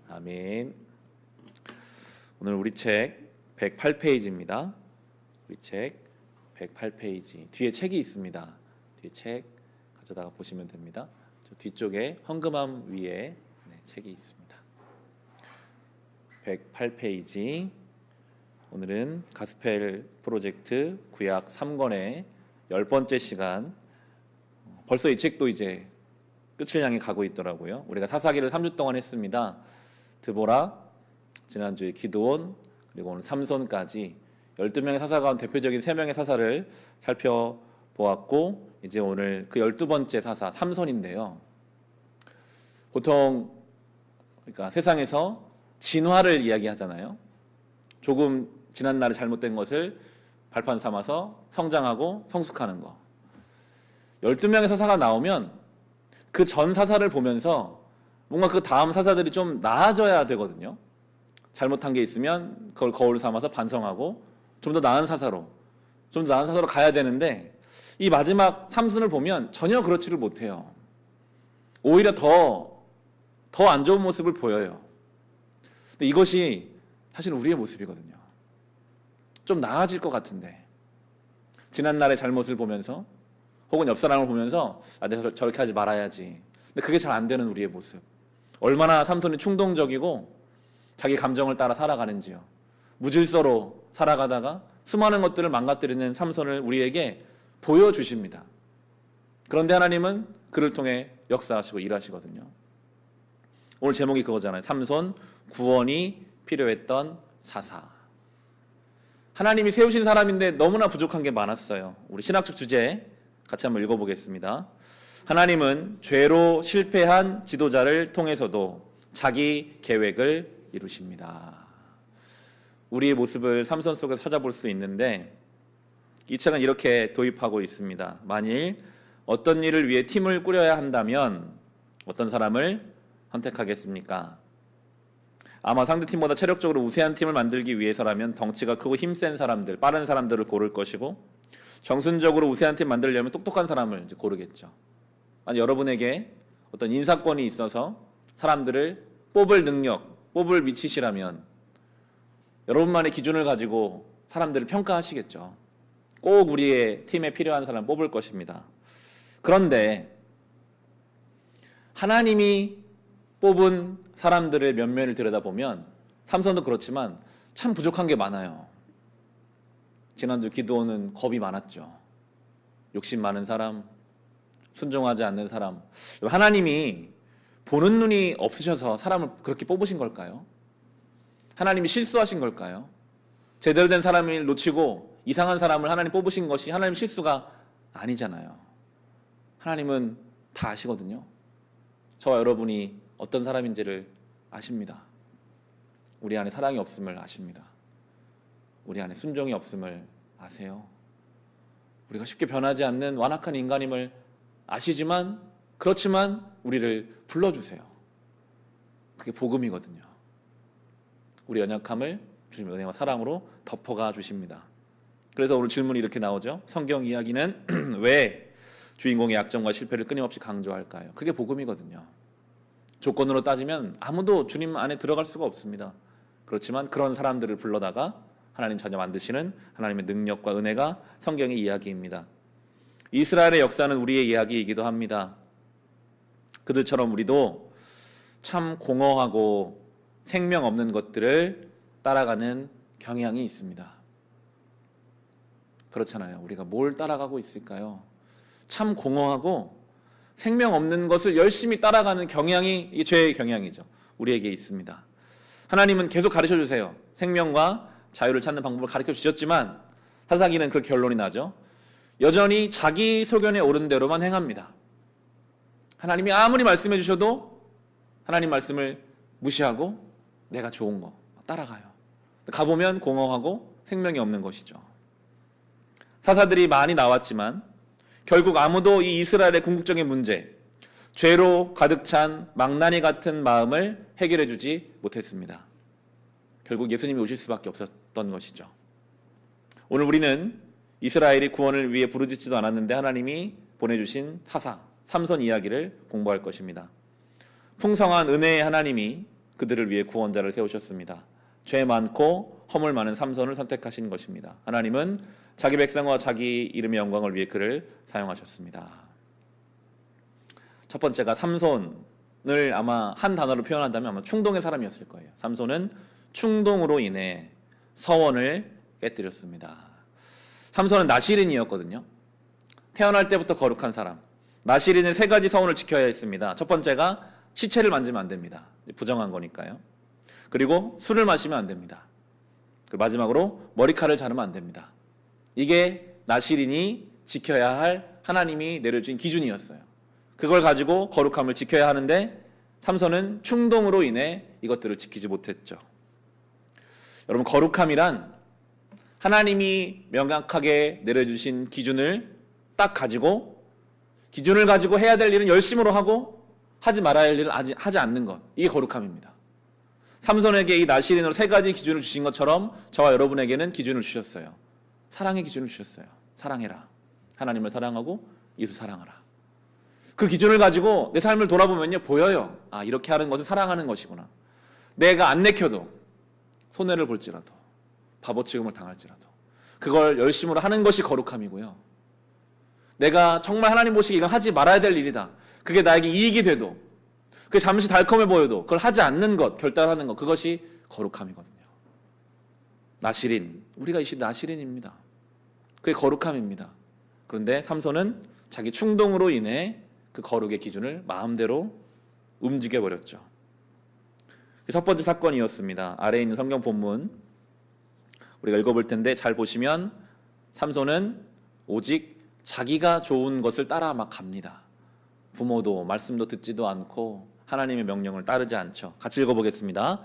아멘. 오늘 우리 책 108페이지입니다. 우리 책 108페이지. 뒤에 책이 있습니다. 뒤에 책 가져다가 보시면 됩니다. 저 뒤쪽에 헌금함 위에 책이 있습니다. 108페이지. 오늘은 가스펠 프로젝트 구약 3권의 10번째 시간. 벌써 이 책도 이제 끝을 향해 가고 있더라고요. 우리가 사사기를 3주 동안 했습니다. 드보라, 지난주에 기드온, 그리고 오늘 삼손까지 12명의 사사 가운데 대표적인 3명의 사사를 살펴보았고, 이제 오늘 그 12번째 사사 삼손인데요. 보통 그러니까 세상에서 진화를 이야기하잖아요. 조금 지난날에 잘못된 것을 발판 삼아서 성장하고 성숙하는 거. 12명의 사사가 나오면 그 전 사사를 보면서 뭔가 그 다음 사사들이 좀 나아져야 되거든요. 잘못한 게 있으면 그걸 거울 삼아서 반성하고 좀 더 나은 사사로 가야 되는데, 이 마지막 삼손을 보면 전혀 그렇지를 못해요. 오히려 더 안 좋은 모습을 보여요. 근데 이것이 사실 우리의 모습이거든요. 좀 나아질 것 같은데 지난날의 잘못을 보면서 혹은 옆 사람을 보면서 내가 저렇게 하지 말아야지. 근데 그게 잘 안 되는 우리의 모습. 얼마나 삼손이 충동적이고 자기 감정을 따라 살아가는지요. 무질서로 살아가다가 수많은 것들을 망가뜨리는 삼손을 우리에게 보여주십니다. 그런데 하나님은 그를 통해 역사하시고 일하시거든요. 오늘 제목이 그거잖아요. 삼손, 구원이 필요했던 사사. 하나님이 세우신 사람인데 너무나 부족한 게 많았어요. 우리 신학적 주제 같이 한번 읽어보겠습니다. 하나님은 죄로 실패한 지도자를 통해서도 자기 계획을 이루십니다. 우리의 모습을 삼손 속에서 찾아볼 수 있는데, 이 책은 이렇게 도입하고 있습니다. 만일 어떤 일을 위해 팀을 꾸려야 한다면 어떤 사람을 선택하겠습니까? 아마 상대팀보다 체력적으로 우세한 팀을 만들기 위해서라면 덩치가 크고 힘센 사람들, 빠른 사람들을 고를 것이고, 정순적으로 우세한 팀 만들려면 똑똑한 사람을 이제 고르겠죠. 아니, 여러분에게 어떤 인사권이 있어서 사람들을 뽑을 능력, 뽑을 위치시라면 여러분만의 기준을 가지고 사람들을 평가하시겠죠. 꼭 우리의 팀에 필요한 사람 뽑을 것입니다. 그런데 하나님이 뽑은 사람들의 면면을 들여다보면 삼손도 그렇지만 참 부족한 게 많아요. 지난주 기드온은 겁이 많았죠. 욕심 많은 사람, 순종하지 않는 사람. 하나님이 보는 눈이 없으셔서 사람을 그렇게 뽑으신 걸까요? 하나님이 실수하신 걸까요? 제대로 된 사람을 놓치고 이상한 사람을 하나님 뽑으신 것이 하나님 실수가 아니잖아요. 하나님은 다 아시거든요. 저와 여러분이 어떤 사람인지를 아십니다. 우리 안에 사랑이 없음을 아십니다. 우리 안에 순종이 없음을 아세요. 우리가 쉽게 변하지 않는 완악한 인간임을 아시지만, 그렇지만 우리를 불러주세요. 그게 복음이거든요. 우리 연약함을 주님의 은혜와 사랑으로 덮어가 주십니다. 그래서 오늘 질문이 이렇게 나오죠. 성경 이야기는 왜 주인공의 약점과 실패를 끊임없이 강조할까요? 그게 복음이거든요. 조건으로 따지면 아무도 주님 안에 들어갈 수가 없습니다. 그렇지만 그런 사람들을 불러다가 하나님 자녀 만드시는 하나님의 능력과 은혜가 성경의 이야기입니다. 이스라엘의 역사는 우리의 이야기이기도 합니다. 그들처럼 우리도 참 공허하고 생명 없는 것들을 따라가는 경향이 있습니다. 그렇잖아요. 우리가 뭘 따라가고 있을까요? 참 공허하고 생명 없는 것을 열심히 따라가는 경향이 이 죄의 경향이죠. 우리에게 있습니다. 하나님은 계속 가르쳐 주세요. 생명과 자유를 찾는 방법을 가르쳐 주셨지만 사사기는 그 결론이 나죠. 여전히 자기 소견에 옳은 대로만 행합니다. 하나님이 아무리 말씀해 주셔도 하나님 말씀을 무시하고 내가 좋은 거 따라가요. 가보면 공허하고 생명이 없는 것이죠. 사사들이 많이 나왔지만 결국 아무도 이 이스라엘의 궁극적인 문제, 죄로 가득 찬 망나니 같은 마음을 해결해 주지 못했습니다. 결국 예수님이 오실 수밖에 없었던 것이죠. 오늘 우리는 이스라엘이 구원을 위해 부르짖지도 않았는데 하나님이 보내주신 사사 삼손 이야기를 공부할 것입니다. 풍성한 은혜의 하나님이 그들을 위해 구원자를 세우셨습니다. 죄 많고 허물 많은 삼손을 선택하신 것입니다. 하나님은 자기 백성과 자기 이름의 영광을 위해 그를 사용하셨습니다. 첫 번째가 삼손을 아마 한 단어로 표현한다면 아마 충동의 사람이었을 거예요. 삼손은 충동으로 인해 서원을 깨뜨렸습니다. 삼손은 나실인이었거든요. 태어날 때부터 거룩한 사람. 나실인은 세 가지 서원을 지켜야 했습니다. 첫 번째가 시체를 만지면 안 됩니다. 부정한 거니까요. 그리고 술을 마시면 안 됩니다. 그리고 마지막으로 머리카락을 자르면 안 됩니다. 이게 나실인이 지켜야 할 하나님이 내려준 기준이었어요. 그걸 가지고 거룩함을 지켜야 하는데 삼손은 충동으로 인해 이것들을 지키지 못했죠. 여러분, 거룩함이란 하나님이 명확하게 내려주신 기준을 딱 가지고, 기준을 가지고 해야 될 일은 열심으로 하고 하지 말아야 할 일을 하지 않는 것, 이게 거룩함입니다. 삼손에게 이 나실인으로 세 가지 기준을 주신 것처럼 저와 여러분에게는 기준을 주셨어요. 사랑의 기준을 주셨어요. 사랑해라. 하나님을 사랑하고 이웃을 사랑하라. 그 기준을 가지고 내 삶을 돌아보면요, 보여요. 아, 이렇게 하는 것은 사랑하는 것이구나. 내가 안 내켜도, 손해를 볼지라도, 바보 취급을 당할지라도 그걸 열심으로 하는 것이 거룩함이고요. 내가 정말 하나님 보시기에 이건 하지 말아야 될 일이다. 그게 나에게 이익이 돼도, 그게 잠시 달콤해 보여도 그걸 하지 않는 것, 결단하는 것, 그것이 거룩함이거든요. 나실인, 우리가 이 시대 나실인입니다. 그게 거룩함입니다. 그런데 삼손은 자기 충동으로 인해 그 거룩의 기준을 마음대로 움직여버렸죠. 첫 번째 사건이었습니다. 아래에 있는 성경 본문 우리가 읽어볼 텐데 잘 보시면 삼손은 오직 자기가 좋은 것을 따라 막 갑니다. 부모도 말씀도 듣지도 않고 하나님의 명령을 따르지 않죠. 같이 읽어보겠습니다.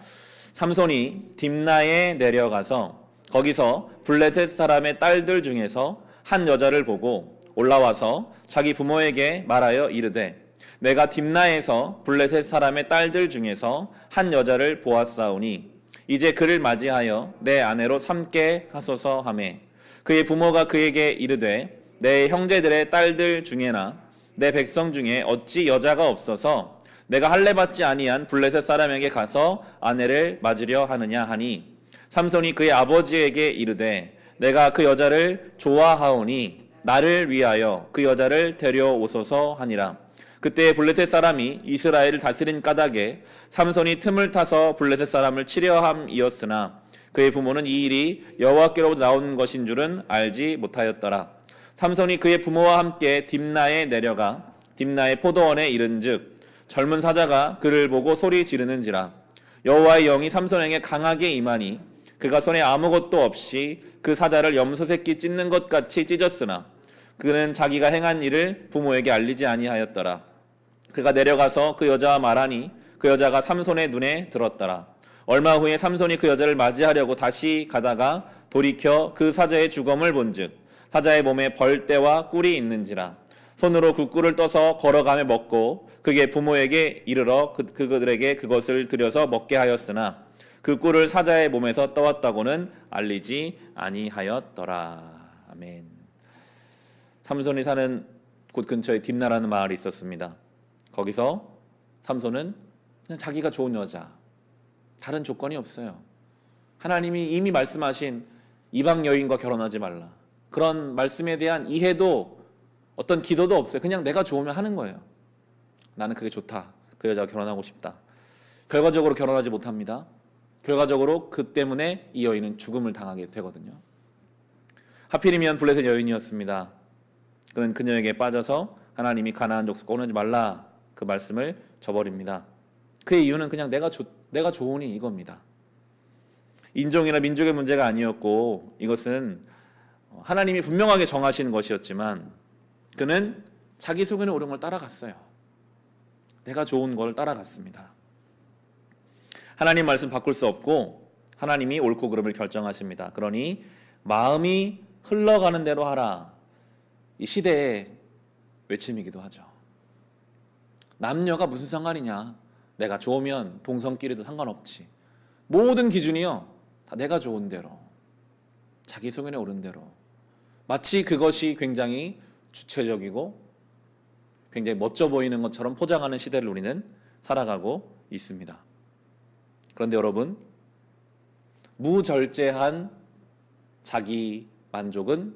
삼손이 딥나에 내려가서 거기서 블레셋 사람의 딸들 중에서 한 여자를 보고 올라와서 자기 부모에게 말하여 이르되 내가 딥나에서 블레셋 사람의 딸들 중에서 한 여자를 보았사오니 이제 그를 맞이하여 내 아내로 삼게 하소서 하매 그의 부모가 그에게 이르되 내 형제들의 딸들 중에나 내 백성 중에 어찌 여자가 없어서 내가 할례받지 아니한 블레셋 사람에게 가서 아내를 맞으려 하느냐 하니 삼손이 그의 아버지에게 이르되 내가 그 여자를 좋아하오니 나를 위하여 그 여자를 데려오소서 하니라. 그때 블레셋 사람이 이스라엘을 다스린 까닭에 삼손이 틈을 타서 블레셋 사람을 치려 함이었으나 그의 부모는 이 일이 여호와께로부터 나온 것인 줄은 알지 못하였더라. 삼손이 그의 부모와 함께 딥나에 내려가 딥나의 포도원에 이른즉 젊은 사자가 그를 보고 소리 지르는지라. 여호와의 영이 삼손에게 강하게 임하니 그가 손에 아무것도 없이 그 사자를 염소 새끼 찢는 것 같이 찢었으나 그는 자기가 행한 일을 부모에게 알리지 아니하였더라. 그가 내려가서 그 여자와 말하니 그 여자가 삼손의 눈에 들었더라. 얼마 후에 삼손이 그 여자를 맞이하려고 다시 가다가 돌이켜 그 사자의 주검을 본즉 사자의 몸에 벌떼와 꿀이 있는지라. 손으로 그 꿀을 떠서 걸어가며 먹고 그의 부모에게 이르러 그들에게 그것을 들여서 먹게 하였으나 그 꿀을 사자의 몸에서 떠왔다고는 알리지 아니하였더라. 아멘. 삼손이 사는 곳 근처에 딥나라는 마을이 있었습니다. 거기서 삼손은 그냥 자기가 좋은 여자, 다른 조건이 없어요. 하나님이 이미 말씀하신 이방 여인과 결혼하지 말라, 그런 말씀에 대한 이해도 어떤 기도도 없어요. 그냥 내가 좋으면 하는 거예요. 나는 그게 좋다, 그 여자와 결혼하고 싶다. 결과적으로 결혼하지 못합니다. 결과적으로 그 때문에 이 여인은 죽음을 당하게 되거든요. 하필이면 블레셋 여인이었습니다. 그는 그녀에게 빠져서 하나님이 가나안 족속 꺼내지 말라 그 말씀을 저버립니다. 그의 이유는 그냥 내가 좋으니 이겁니다. 인종이나 민족의 문제가 아니었고 이것은 하나님이 분명하게 정하신 것이었지만 그는 자기 속에는 옳은 걸 따라갔어요. 내가 좋은 걸 따라갔습니다. 하나님 말씀 바꿀 수 없고 하나님이 옳고 그름을 결정하십니다. 그러니 마음이 흘러가는 대로 하라, 이 시대의 외침이기도 하죠. 남녀가 무슨 상관이냐, 내가 좋으면 동성끼리도 상관없지. 모든 기준이요 다 내가 좋은 대로, 자기 소견에 옳은 대로, 마치 그것이 굉장히 주체적이고 굉장히 멋져 보이는 것처럼 포장하는 시대를 우리는 살아가고 있습니다. 그런데 여러분, 무절제한 자기 만족은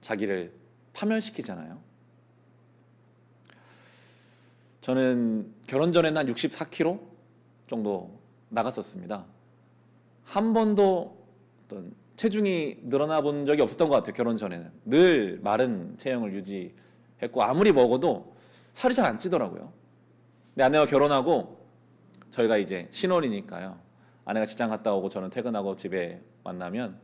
자기를 파멸시키잖아요. 저는 결혼 전에는 한 64kg 정도 나갔었습니다. 한 번도 어떤 체중이 늘어나 본 적이 없었던 것 같아요. 결혼 전에는 늘 마른 체형을 유지했고, 아무리 먹어도 살이 잘 안 찌더라고요. 근데 아내와 결혼하고 저희가 이제 신혼이니까요, 아내가 직장 갔다 오고 저는 퇴근하고 집에 만나면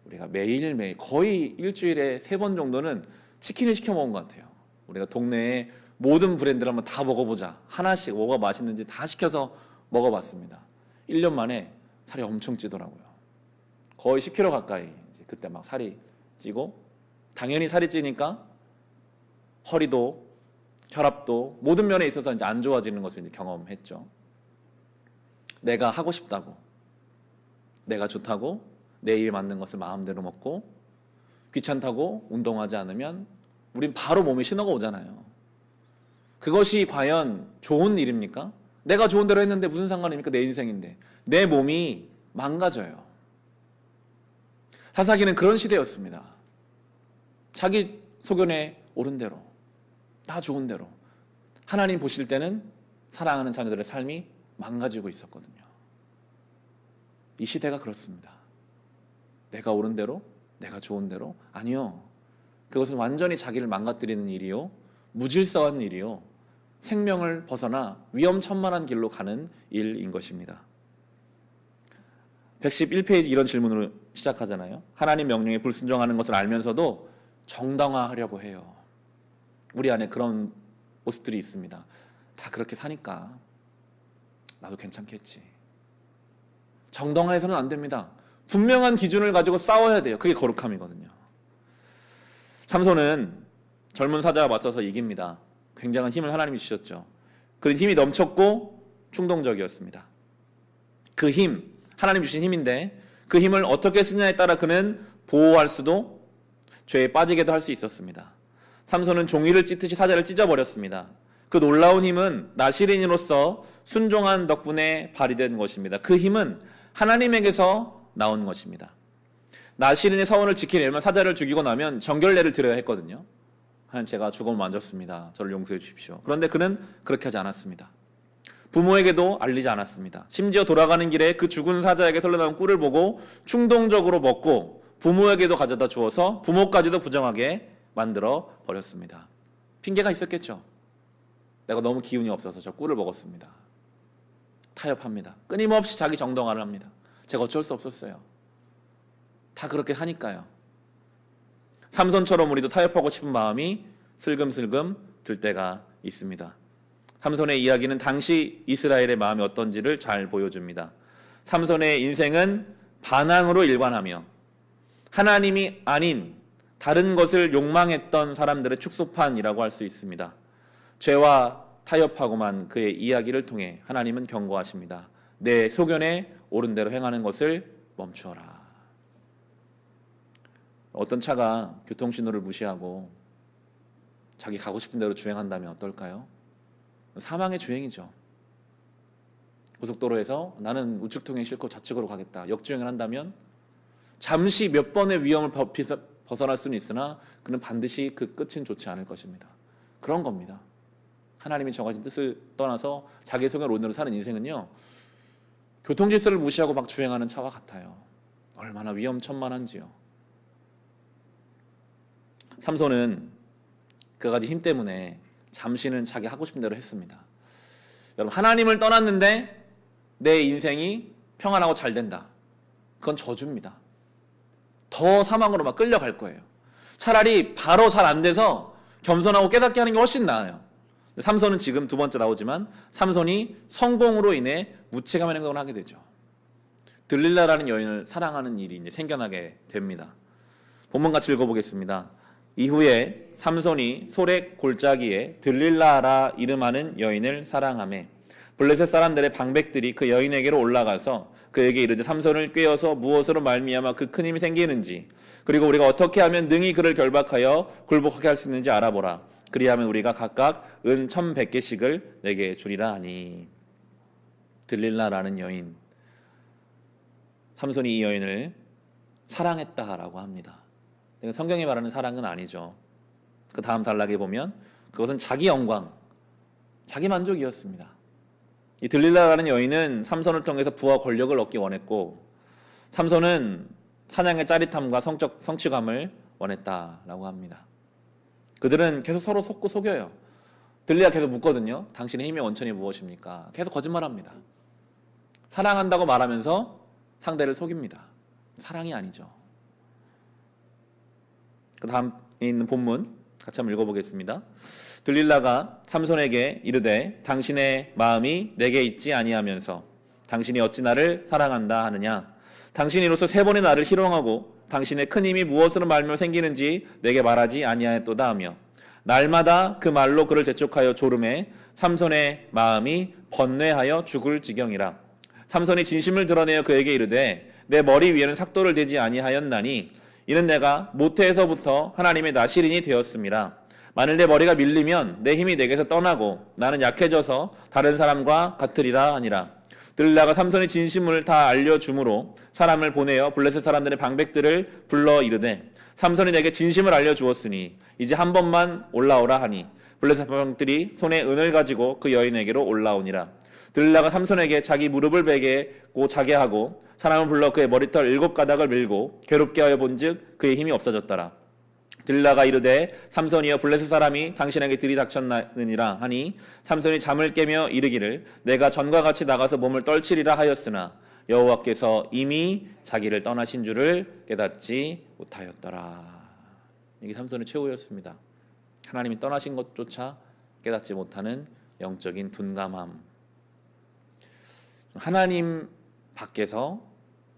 우리가 매일매일 거의 일주일에 3번 정도는 치킨을 시켜 먹은 것 같아요. 우리가 동네에 모든 브랜드를 한번 다 먹어보자, 하나씩 뭐가 맛있는지 다 시켜서 먹어봤습니다. 1년 만에 살이 엄청 찌더라고요. 거의 10kg 가까이 이제 그때 막 살이 찌고, 당연히 살이 찌니까 허리도 혈압도 모든 면에 있어서 이제 안 좋아지는 것을 이제 경험했죠. 내가 하고 싶다고, 내가 좋다고, 내 입에 맞는 것을 마음대로 먹고, 귀찮다고 운동하지 않으면 우린 바로 몸에 신호가 오잖아요. 그것이 과연 좋은 일입니까? 내가 좋은 대로 했는데 무슨 상관입니까? 내 인생인데. 내 몸이 망가져요. 사사기는 그런 시대였습니다. 자기 소견에 옳은 대로, 다 좋은 대로. 하나님 보실 때는 사랑하는 자녀들의 삶이 망가지고 있었거든요. 이 시대가 그렇습니다. 내가 옳은 대로, 내가 좋은 대로. 아니요, 그것은 완전히 자기를 망가뜨리는 일이요, 무질서한 일이요, 생명을 벗어나 위험천만한 길로 가는 일인 것입니다. 111페이지 이런 질문으로 시작하잖아요. 하나님 명령에 불순종하는 것을 알면서도 정당화하려고 해요. 우리 안에 그런 모습들이 있습니다. 다 그렇게 사니까 나도 괜찮겠지. 정당화해서는 안 됩니다. 분명한 기준을 가지고 싸워야 돼요. 그게 거룩함이거든요. 삼손은 젊은 사자와 맞서서 이깁니다. 굉장한 힘을 하나님이 주셨죠. 그 힘이 넘쳤고 충동적이었습니다. 그 힘, 하나님 주신 힘인데 그 힘을 어떻게 쓰냐에 따라 그는 보호할 수도, 죄에 빠지게도 할 수 있었습니다. 삼손은 종이를 찢듯이 사자를 찢어버렸습니다. 그 놀라운 힘은 나시린으로서 순종한 덕분에 발휘된 것입니다. 그 힘은 하나님에게서 나온 것입니다. 나시린의 서원을 지키려면 사자를 죽이고 나면 정결례를 드려야 했거든요. 하나님, 제가 죽음을 만졌습니다. 저를 용서해 주십시오. 그런데 그는 그렇게 하지 않았습니다. 부모에게도 알리지 않았습니다. 심지어 돌아가는 길에 그 죽은 사자에게 흘러나온 꿀을 보고 충동적으로 먹고 부모에게도 가져다 주어서 부모까지도 부정하게 만들어 버렸습니다. 핑계가 있었겠죠. 내가 너무 기운이 없어서 저 꿀을 먹었습니다. 타협합니다. 끊임없이 자기 정당화를 합니다. 제가 어쩔 수 없었어요. 다 그렇게 하니까요. 삼손처럼 우리도 타협하고 싶은 마음이 슬금슬금 들 때가 있습니다. 삼손의 이야기는 당시 이스라엘의 마음이 어떤지를 잘 보여줍니다. 삼손의 인생은 반항으로 일관하며 하나님이 아닌 다른 것을 욕망했던 사람들의 축소판이라고 할 수 있습니다. 죄와 타협하고만 그의 이야기를 통해 하나님은 경고하십니다. 내 소견에 옳은 대로 행하는 것을 멈추어라. 어떤 차가 교통신호를 무시하고 자기 가고 싶은 대로 주행한다면 어떨까요? 사망의 주행이죠. 고속도로에서 나는 우측 통행 싫고 좌측으로 가겠다, 역주행을 한다면 잠시 몇 번의 위험을 벗어날 수는 있으나 그는 반드시 그 끝은 좋지 않을 것입니다. 그런 겁니다. 하나님이 정하신 뜻을 떠나서 자기의 소견을 옳은 대로 사는 인생은요, 교통질서를 무시하고 막 주행하는 차와 같아요. 얼마나 위험천만한지요. 삼손은 그가지 힘 때문에 잠시는 자기 하고 싶은 대로 했습니다. 여러분, 하나님을 떠났는데 내 인생이 평안하고 잘 된다, 그건 저주입니다. 더 사망으로 막 끌려갈 거예요. 차라리 바로 잘 안 돼서 겸손하고 깨닫게 하는 게 훨씬 나아요. 삼손은 지금 두 번째 나오지만 삼손이 성공으로 인해 무책임한 행동을 하게 되죠. 들릴라라는 여인을 사랑하는 일이 이제 생겨나게 됩니다. 본문 같이 읽어보겠습니다. 이후에 삼손이 소렉 골짜기에 들릴라라 이름하는 여인을 사랑하매 블레셋 사람들의 방백들이 그 여인에게로 올라가서 그에게 이르되 삼손을 꾀어서 무엇으로 말미암아 그 큰 힘이 생기는지, 그리고 우리가 어떻게 하면 능히 그를 결박하여 굴복하게 할 수 있는지 알아보라. 그리하면 우리가 각각 은 1,100개씩을 내게 주리라 하니. 들릴라라는 여인, 삼손이 이 여인을 사랑했다라고 합니다. 성경이 말하는 사랑은 아니죠. 그 다음 단락에 보면 그것은 자기 영광, 자기 만족이었습니다. 이 들릴라라는 여인은 삼손을 통해서 부와 권력을 얻기 원했고, 삼손은 사냥의 짜릿함과 성적 성취감을 원했다라고 합니다. 그들은 계속 서로 속고 속여요. 들릴라가 계속 묻거든요. 당신의 힘의 원천이 무엇입니까? 계속 거짓말합니다. 사랑한다고 말하면서 상대를 속입니다. 사랑이 아니죠. 그 다음에 있는 본문 같이 한번 읽어보겠습니다. 들릴라가 삼손에게 이르되 당신의 마음이 내게 있지 아니하면서 당신이 어찌 나를 사랑한다 하느냐. 당신이 이로써 3번의 나를 희롱하고 당신의 큰 힘이 무엇으로 말며 생기는지 내게 말하지 아니하였도다 하며 날마다 그 말로 그를 재촉하여 조름해 삼손의 마음이 번뇌하여 죽을 지경이라. 삼손이 진심을 드러내어 그에게 이르되 내 머리 위에는 삭도를 대지 아니하였나니 이는 내가 모태에서부터 하나님의 나시린이 되었음이라. 만일 내 머리가 밀리면 내 힘이 내게서 떠나고 나는 약해져서 다른 사람과 같으리라 하니라. 들릴라가 삼손이 진심을 다 알려주므로 사람을 보내어 블레셋 사람들의 방백들을 불러 이르되 삼손이 내게 진심을 알려주었으니 이제 한 번만 올라오라 하니 블레셋 방백들이 손에 은을 가지고 그 여인에게로 올라오니라. 들릴라가 삼손에게 자기 무릎을 베게고 자게 하고 사람을 불러 그의 머리털 7가닥을 밀고 괴롭게 하여 본즉 그의 힘이 없어졌더라. 들릴라가 이르되 삼손이여 블레셋 사람이 당신에게 들이닥쳤느니라 하니 삼손이 잠을 깨며 이르기를 내가 전과 같이 나가서 몸을 떨치리라 하였으나 여호와께서 이미 자기를 떠나신 줄을 깨닫지 못하였더라. 이게 삼손의 최후였습니다. 하나님이 떠나신 것조차 깨닫지 못하는 영적인 둔감함. 하나님 밖에서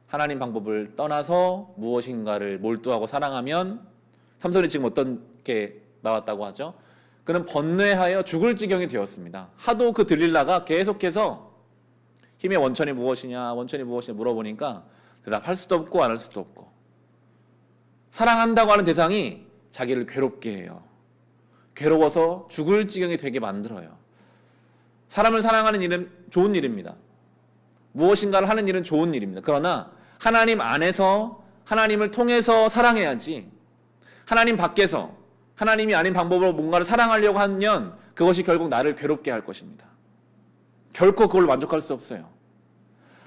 하나님 방법을 떠나서 무엇인가를 몰두하고 사랑하면 삼손이 지금 어떻게 나왔다고 하죠? 그는 번뇌하여 죽을 지경이 되었습니다. 하도 그 들릴라가 계속해서 힘의 원천이 무엇이냐 물어보니까 대답할 수도 없고 안 할 수도 없고, 사랑한다고 하는 대상이 자기를 괴롭게 해요. 괴로워서 죽을 지경이 되게 만들어요. 사람을 사랑하는 일은 좋은 일입니다. 무엇인가를 하는 일은 좋은 일입니다. 그러나 하나님 안에서 하나님을 통해서 사랑해야지, 하나님 밖에서 하나님이 아닌 방법으로 뭔가를 사랑하려고 하면 그것이 결국 나를 괴롭게 할 것입니다. 결코 그걸 만족할 수 없어요.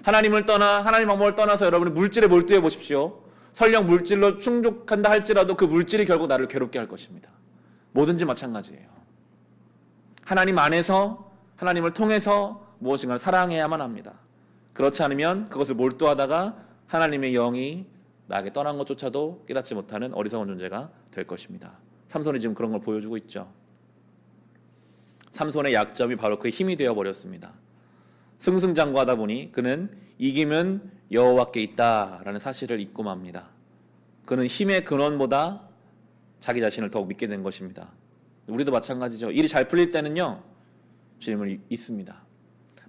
하나님을 떠나 하나님 방법을 떠나서 여러분이 물질에 몰두해 보십시오. 설령 물질로 충족한다 할지라도 그 물질이 결국 나를 괴롭게 할 것입니다. 뭐든지 마찬가지예요. 하나님 안에서 하나님을 통해서 무엇인가를 사랑해야만 합니다. 그렇지 않으면 그것을 몰두하다가 하나님의 영이 나에게 떠난 것조차도 깨닫지 못하는 어리석은 존재가 될 것입니다. 삼손이 지금 그런 걸 보여주고 있죠. 삼손의 약점이 바로 그 힘이 되어버렸습니다. 승승장구하다 보니 그는 이김은 여호와께 있다라는 사실을 잊고 맙니다. 그는 힘의 근원보다 자기 자신을 더욱 믿게 된 것입니다. 우리도 마찬가지죠. 일이 잘 풀릴 때는요, 주님을 있습니다.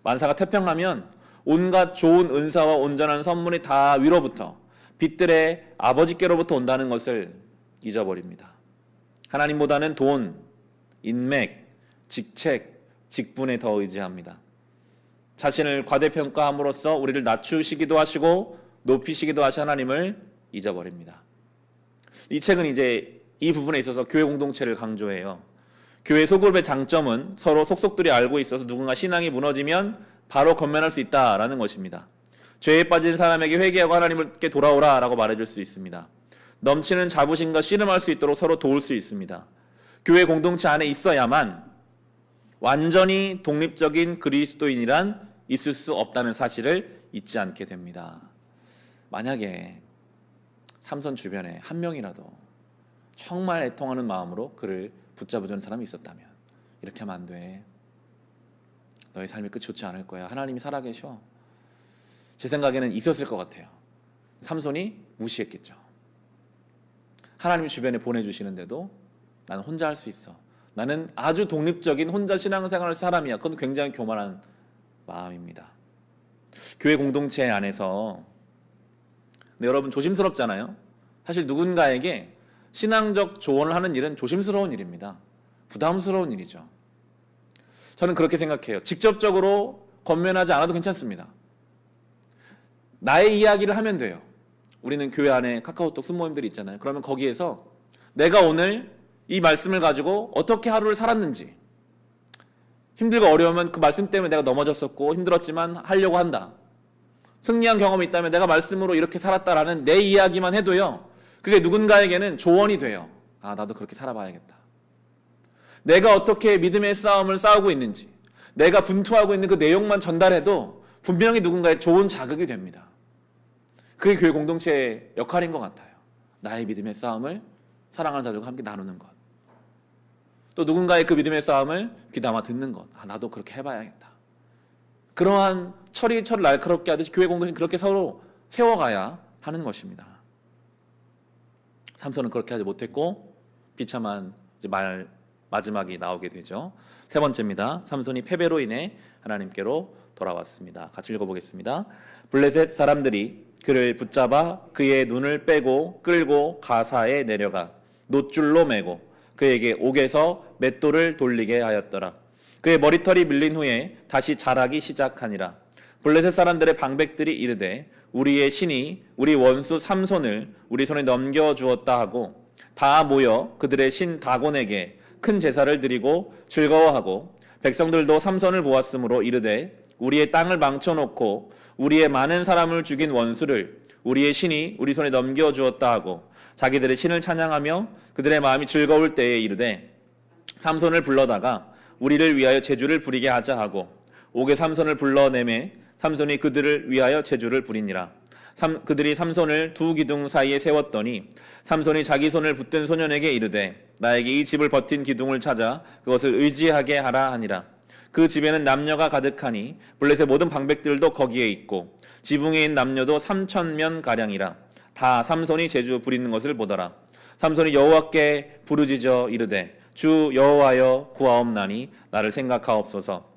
만사가 태평하면 온갖 좋은 은사와 온전한 선물이 다 위로부터 빛들의 아버지께로부터 온다는 것을 잊어버립니다. 하나님보다는 돈, 인맥, 직책, 직분에 더 의지합니다. 자신을 과대평가함으로써 우리를 낮추시기도 하시고 높이시기도 하신 하나님을 잊어버립니다. 이 책은 이제 이 부분에 있어서 교회 공동체를 강조해요. 교회 소그룹의 장점은 서로 속속들이 알고 있어서 누군가 신앙이 무너지면 바로 건면할 수 있다라는 것입니다. 죄에 빠진 사람에게 회개하고 하나님께 돌아오라 라고 말해줄 수 있습니다. 넘치는 자부심과 씨름할 수 있도록 서로 도울 수 있습니다. 교회 공동체 안에 있어야만 완전히 독립적인 그리스도인이란 있을 수 없다는 사실을 잊지 않게 됩니다. 만약에 삼손 주변에 한 명이라도 정말 애통하는 마음으로 그를 붙잡아주는 사람이 있었다면, 이렇게 하면 안 돼. 너의 삶이 끝이 좋지 않을 거야. 하나님이 살아계셔. 제 생각에는 있었을 것 같아요. 삼손이 무시했겠죠. 하나님이 주변에 보내주시는데도 나는 혼자 할 수 있어. 나는 아주 독립적인 혼자 신앙생활을 사람이야. 그건 굉장히 교만한 마음입니다. 교회 공동체 안에서, 근데 여러분 조심스럽잖아요. 사실 누군가에게 신앙적 조언을 하는 일은 조심스러운 일입니다. 부담스러운 일이죠. 저는 그렇게 생각해요. 직접적으로 권면하지 않아도 괜찮습니다. 나의 이야기를 하면 돼요. 우리는 교회 안에 카카오톡 순모임들이 있잖아요. 그러면 거기에서 내가 오늘 이 말씀을 가지고 어떻게 하루를 살았는지, 힘들고 어려우면 그 말씀 때문에 내가 넘어졌었고 힘들었지만 하려고 한다. 승리한 경험이 있다면 내가 말씀으로 이렇게 살았다라는 내 이야기만 해도요, 그게 누군가에게는 조언이 돼요. 아, 나도 그렇게 살아봐야겠다. 내가 어떻게 믿음의 싸움을 싸우고 있는지, 내가 분투하고 있는 그 내용만 전달해도 분명히 누군가의 좋은 자극이 됩니다. 그게 교회 공동체의 역할인 것 같아요. 나의 믿음의 싸움을 사랑하는 자들과 함께 나누는 것. 또 누군가의 그 믿음의 싸움을 귀담아 듣는 것. 아, 나도 그렇게 해봐야겠다. 그러한 철을 날카롭게 하듯이 교회 공동체는 그렇게 서로 세워가야 하는 것입니다. 삼손은 그렇게 하지 못했고 비참한 마지막이 나오게 되죠. 세 번째입니다. 삼손이 패배로 인해 하나님께로 돌아왔습니다. 같이 읽어보겠습니다. 블레셋 사람들이 그를 붙잡아 그의 눈을 빼고 끌고 가사에 내려가 놋줄로 매고 그에게 옥에서 맷돌을 돌리게 하였더라. 그의 머리털이 밀린 후에 다시 자라기 시작하니라. 블레셋 사람들의 방백들이 이르되 우리의 신이 우리 원수 삼손을 우리 손에 넘겨주었다 하고 다 모여 그들의 신 다곤에게 큰 제사를 드리고 즐거워하고 백성들도 삼손을 보았으므로 이르되 우리의 땅을 망쳐놓고 우리의 많은 사람을 죽인 원수를 우리의 신이 우리 손에 넘겨주었다 하고 자기들의 신을 찬양하며 그들의 마음이 즐거울 때에 이르되 삼손을 불러다가 우리를 위하여 제주를 부리게 하자 하고 옥에 삼손을 불러내매 삼손이 그들을 위하여 제주를 부리니라. 그들이 삼손을 두 기둥 사이에 세웠더니 삼손이 자기 손을 붙든 소년에게 이르되 나에게 이 집을 버틴 기둥을 찾아 그것을 의지하게 하라 하니라. 그 집에는 남녀가 가득하니 블레셋 모든 방백들도 거기에 있고 지붕에 있는 남녀도 3,000명 가량이라. 다 삼손이 제주 부리는 것을 보더라. 삼손이 여호와께 부르짖어 이르되 주 여호와여 구하옵나니 나를 생각하옵소서.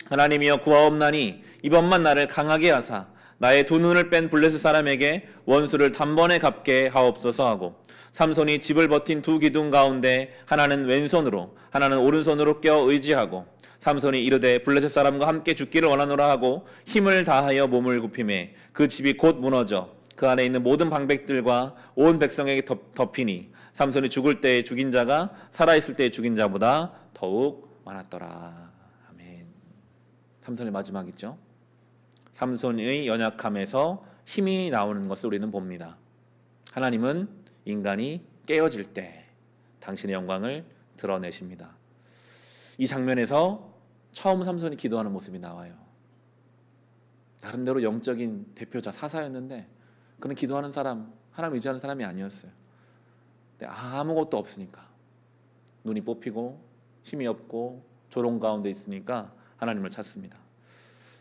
하나님이여 구하옵나니 이번만 나를 강하게 하사 나의 두 눈을 뺀 블레셋 사람에게 원수를 단번에 갚게 하옵소서 하고 삼손이 집을 버틴 두 기둥 가운데 하나는 왼손으로 하나는 오른손으로 껴 의지하고 삼손이 이르되 블레셋 사람과 함께 죽기를 원하노라 하고 힘을 다하여 몸을 굽히매 그 집이 곧 무너져 그 안에 있는 모든 방백들과 온 백성에게 덮이니 삼손이 죽을 때에 죽인 자가 살아있을 때에 죽인 자보다 더욱 많았더라. 아멘. 삼손의 마지막이죠. 삼손의 연약함에서 힘이 나오는 것을 우리는 봅니다. 하나님은 인간이 깨어질 때 당신의 영광을 드러내십니다. 이 장면에서 처음 삼손이 기도하는 모습이 나와요. 나름대로 영적인 대표자 사사였는데 그는 기도하는 사람, 하나님 의지하는 사람이 아니었어요. 근데 아무것도 없으니까 눈이 뽑히고 힘이 없고 조롱 가운데 있으니까 하나님을 찾습니다.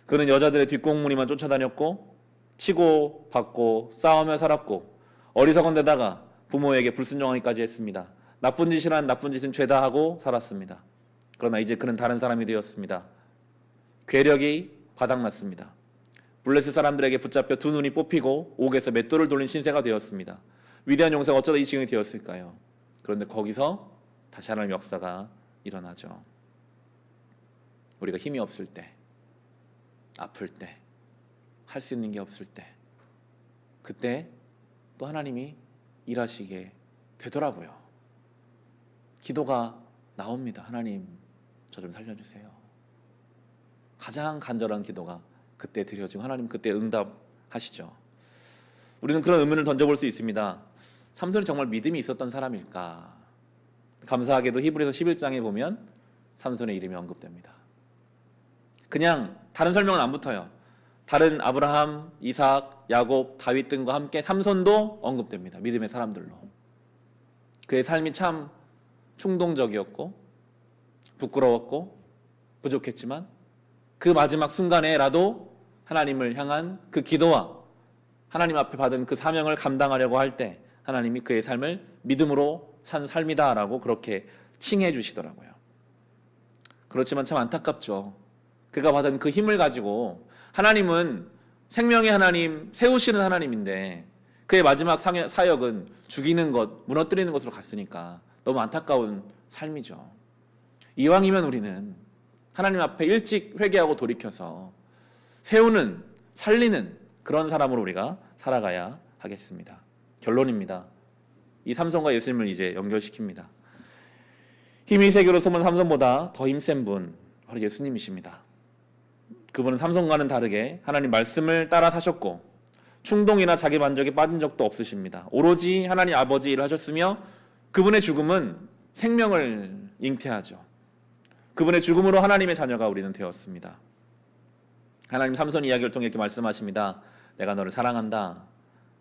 그는 여자들의 뒷공무니만 쫓아다녔고 치고 받고 싸우며 살았고 어리석은 데다가 부모에게 불순종하기까지 했습니다. 나쁜 짓이란 나쁜 짓은 죄다 하고 살았습니다. 그러나 이제 그는 다른 사람이 되었습니다. 괴력이 바닥났습니다. 블레셋 사람들에게 붙잡혀 두 눈이 뽑히고 옥에서 맷돌을 돌린 신세가 되었습니다. 위대한 용사가 어쩌다 이 지경이 되었을까요? 그런데 거기서 다시 하나님의 역사가 일어나죠. 우리가 힘이 없을 때, 아플 때, 할 수 있는 게 없을 때, 그때 또 하나님이 일하시게 되더라고요. 기도가 나옵니다. 하나님, 저 좀 살려주세요. 가장 간절한 기도가 그때 드려지고 하나님 그때 응답하시죠. 우리는 그런 의문을 던져볼 수 있습니다. 삼손이 정말 믿음이 있었던 사람일까? 감사하게도 히브리서 11장에 보면 삼손의 이름이 언급됩니다. 그냥 다른 설명은 안 붙어요. 다른 아브라함, 이삭, 야곱, 다윗 등과 함께 삼손도 언급됩니다. 믿음의 사람들로. 그의 삶이 참 충동적이었고 부끄러웠고 부족했지만 그 마지막 순간에라도 하나님을 향한 그 기도와 하나님 앞에 받은 그 사명을 감당하려고 할 때 하나님이 그의 삶을 믿음으로 산 삶이다라고 그렇게 칭해 주시더라고요. 그렇지만 참 안타깝죠. 그가 받은 그 힘을 가지고 하나님은 생명의 하나님, 세우시는 하나님인데 그의 마지막 사역은 죽이는 것, 무너뜨리는 것으로 갔으니까 너무 안타까운 삶이죠. 이왕이면 우리는 하나님 앞에 일찍 회개하고 돌이켜서 세우는, 살리는 그런 사람으로 우리가 살아가야 하겠습니다. 결론입니다. 이 삼손과 예수님을 이제 연결시킵니다. 힘이 세계로 소문 삼손보다 더 힘센 분 바로 예수님이십니다. 그분은 삼손과는 다르게 하나님 말씀을 따라 사셨고 충동이나 자기 만족에 빠진 적도 없으십니다. 오로지 하나님 아버지 일을 하셨으며 그분의 죽음은 생명을 잉태하죠. 그분의 죽음으로 하나님의 자녀가 우리는 되었습니다. 하나님 삼손 이야기를 통해 이렇게 말씀하십니다. 내가 너를 사랑한다.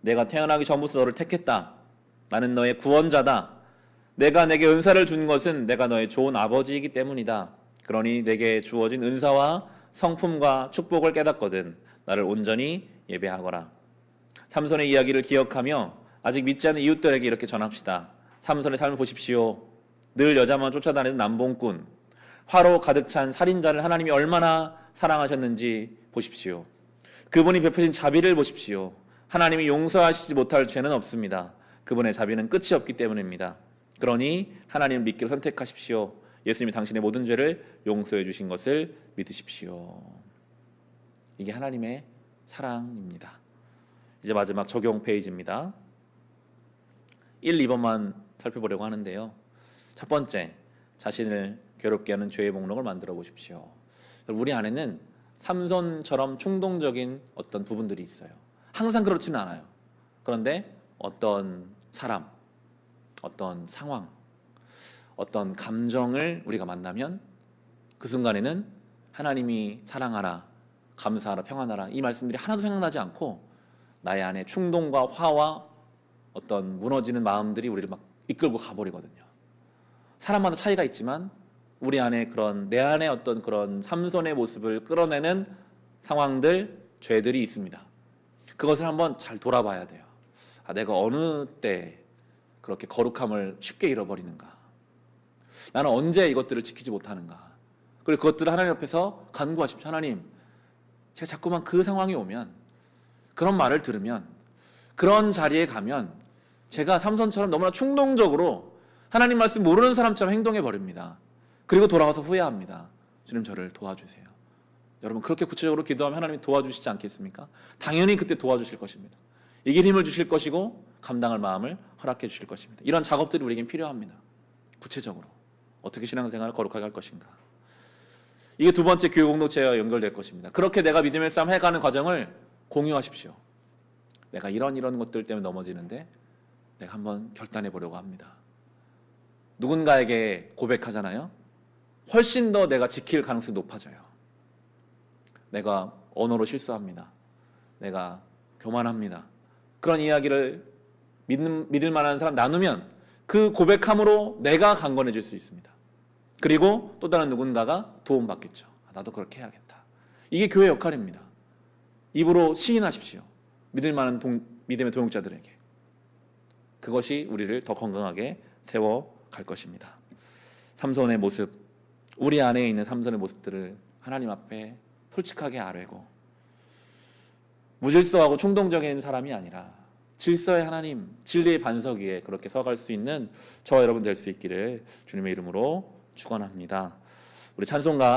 내가 태어나기 전부터 너를 택했다. 나는 너의 구원자다. 내가 내게 은사를 준 것은 내가 너의 좋은 아버지이기 때문이다. 그러니 내게 주어진 은사와 성품과 축복을 깨닫거든 나를 온전히 예배하거라. 삼손의 이야기를 기억하며 아직 믿지 않는 이웃들에게 이렇게 전합시다. 삼손의 삶을 보십시오. 늘 여자만 쫓아다니는 남봉꾼, 화로 가득 찬 살인자를 하나님이 얼마나 사랑하셨는지 보십시오. 그분이 베푸신 자비를 보십시오. 하나님이 용서하시지 못할 죄는 없습니다. 그분의 자비는 끝이 없기 때문입니다. 그러니 하나님을 믿기를 선택하십시오. 예수님이 당신의 모든 죄를 용서해 주신 것을 믿으십시오. 이게 하나님의 사랑입니다. 이제 마지막 적용 페이지입니다. 1, 2번만 살펴보려고 하는데요. 첫 번째, 자신을 괴롭게 하는 죄의 목록을 만들어 보십시오. 우리 안에는 삼손처럼 충동적인 어떤 부분들이 있어요. 항상 그렇지는 않아요. 그런데 어떤 사람, 어떤 상황, 어떤 감정을 우리가 만나면 그 순간에는 하나님이 사랑하라, 감사하라, 평안하라 이 말씀들이 하나도 생각나지 않고 나의 안에 충동과 화와 어떤 무너지는 마음들이 우리를 막 이끌고 가버리거든요. 사람마다 차이가 있지만 우리 안에 그런 내 안에 어떤 그런 삼손의 모습을 끌어내는 상황들, 죄들이 있습니다. 그것을 한번 잘 돌아봐야 돼요. 내가 어느 때 그렇게 거룩함을 쉽게 잃어버리는가? 나는 언제 이것들을 지키지 못하는가? 그리고 그것들을 하나님 앞에서 간구하십시오. 하나님, 제가 자꾸만 그 상황이 오면, 그런 말을 들으면, 그런 자리에 가면 제가 삼손처럼 너무나 충동적으로 하나님 말씀 모르는 사람처럼 행동해 버립니다. 그리고 돌아와서 후회합니다. 주님 저를 도와주세요. 여러분 그렇게 구체적으로 기도하면 하나님이 도와주시지 않겠습니까? 당연히 그때 도와주실 것입니다. 이길 힘을 주실 것이고 감당할 마음을 허락해 주실 것입니다. 이런 작업들이 우리에겐 필요합니다. 구체적으로 어떻게 신앙생활을 거룩하게 할 것인가. 이게 두 번째 교회 공동체와 연결될 것입니다. 그렇게 내가 믿음의 싸움 해가는 과정을 공유하십시오. 내가 이런 것들 때문에 넘어지는데 내가 한번 결단해 보려고 합니다. 누군가에게 고백하잖아요. 훨씬 더 내가 지킬 가능성이 높아져요. 내가 언어로 실수합니다. 내가 교만합니다. 그런 이야기를 믿을 만한 사람 나누면 그 고백함으로 내가 강건해질 수 있습니다. 그리고 또 다른 누군가가 도움받겠죠. 나도 그렇게 해야겠다. 이게 교회 역할입니다. 입으로 시인하십시오. 믿을 만한 믿음의 동역자들에게. 그것이 우리를 더 건강하게 세워갈 것입니다. 삼손의 모습, 우리 안에 있는 삼손의 모습들을 하나님 앞에 솔직하게 아뢰고 무질서하고 충동적인 사람이 아니라 질서의 하나님, 진리의 반석 위에 그렇게 서갈 수 있는 저와 여러분 될 수 있기를 주님의 이름으로 축원합니다. 우리 찬송가